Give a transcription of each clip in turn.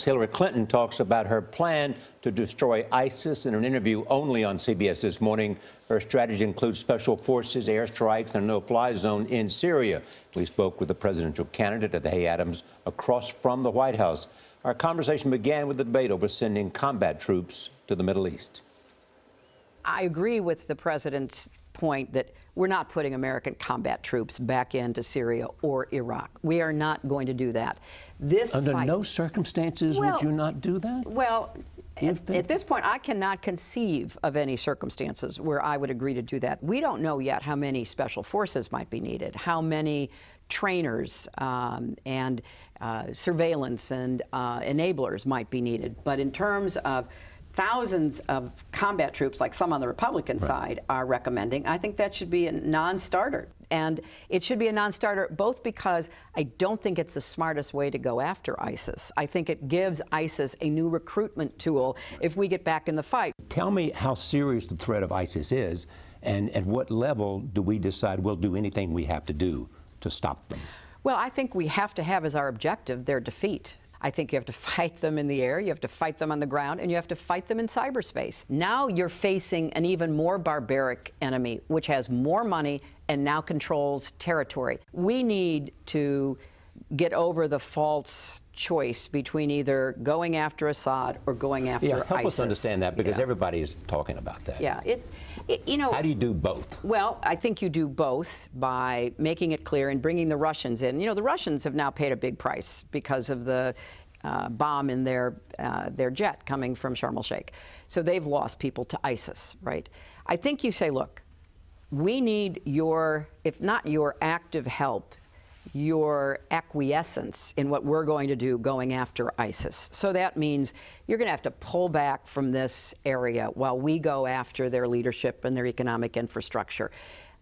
Hillary Clinton talks about her plan to destroy ISIS in an interview only on CBS this morning. Her strategy includes special forces, airstrikes, and a no-fly zone in Syria. We spoke with the presidential candidate at the Hay Adams across from the White House. Our conversation began with the debate over sending combat troops to the Middle East. I agree with the president's point that we're not putting American combat troops back into Syria or Iraq. We are not going to do that. Under no circumstances would you not do that? Well, at this point, I cannot conceive of any circumstances where I would agree to do that. We don't know yet how many special forces might be needed, how many trainers and surveillance and enablers might be needed. But in terms of thousands of combat troops, like some on the Republican side are recommending, I think that should be a non-starter. And it should be a non-starter both because I don't think it's the smartest way to go after ISIS. I think it gives ISIS a new recruitment tool if we get back in the fight. Tell me how serious the threat of ISIS is, and at what level do we decide we'll do anything we have to do to stop them? Well, I think we have to have as our objective their defeat. I think you have to fight them in the air, you have to fight them on the ground, and you have to fight them in cyberspace. Now you're facing an even more barbaric enemy, which has more money and now controls territory. We need to get over the false choice between either going after Assad or going after ISIS. Help us understand that, because everybody is talking about that. Yeah, you know. How do you do both? Well, I think you do both by making it clear and bringing the Russians in. You know, the Russians have now paid a big price because of the bomb in their jet coming from Sharm el-Sheikh. So they've lost people to ISIS, right? I think you say, look, we need your, if not your active help, your acquiescence in what we're going to do going after ISIS. So that means you're going to have to pull back from this area while we go after their leadership and their economic infrastructure.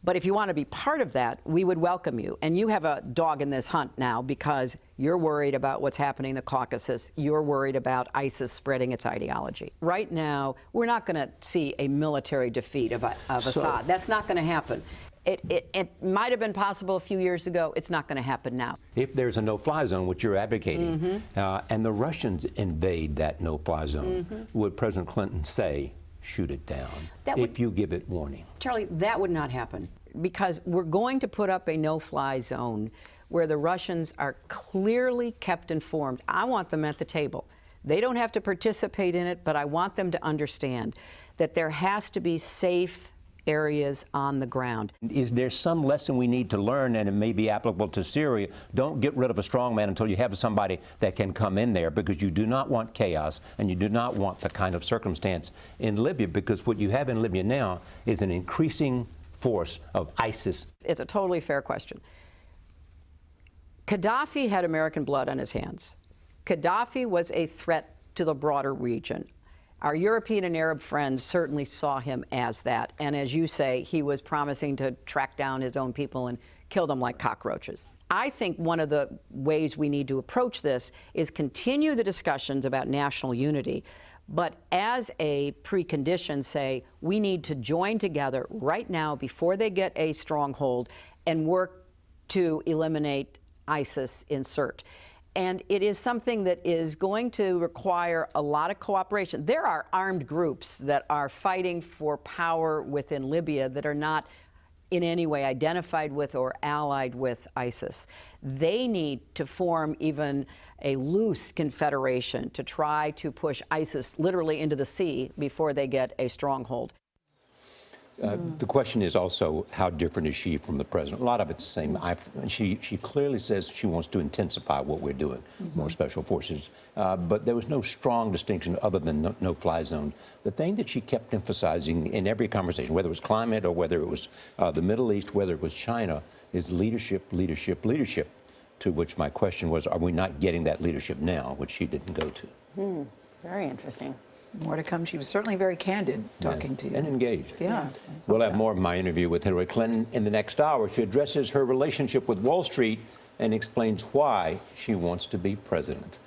But if you want to be part of that, we would welcome you. And you have a dog in this hunt now because you're worried about what's happening in the Caucasus. You're worried about ISIS spreading its ideology. Right now, we're not going to see a military defeat of Assad. That's not going to happen. It might have been possible a few years ago. It's not going to happen now. If there's a no-fly zone, which you're advocating, and the Russians invade that no-fly zone, would President Clinton say, shoot it down, if you give it warning? Charlie, that would not happen, because we're going to put up a no-fly zone where the Russians are clearly kept informed. I want them at the table. They don't have to participate in it, but I want them to understand that there has to be safe areas on the ground. Is there some lesson we need to learn, and it may be applicable to Syria? Don't get rid of a strongman until you have somebody that can come in there, because you do not want chaos, and you do not want the kind of circumstance in Libya, because what you have in Libya now is an increasing force of ISIS. It's a totally fair question. Gaddafi had American blood on his hands. Gaddafi was a threat to the broader region. Our European and Arab friends certainly saw him as that. And as you say, he was promising to track down his own people and kill them like cockroaches. I think one of the ways we need to approach this is continue the discussions about national unity, but as a precondition, say, we need to join together right now before they get a stronghold and work to eliminate ISIS in Sirte. And it is something that is going to require a lot of cooperation. There are armed groups that are fighting for power within Libya that are not in any way identified with or allied with ISIS. They need to form even a loose confederation to try to push ISIS literally into the sea before they get a stronghold. The question is also, how different is she from the president? A lot of it's the same. She clearly says she wants to intensify what we're doing, more special forces. But there was no strong distinction other than no-fly zone. The thing that she kept emphasizing in every conversation, whether it was climate or whether it was the Middle East, whether it was China, is leadership, leadership, leadership. To which my question was, are we not getting that leadership now, which she didn't go to? Very interesting. More to come. She was certainly very candid talking to you. And engaged. Yeah. We'll have more of my interview with Hillary Clinton in the next hour. She addresses her relationship with Wall Street and explains why she wants to be president.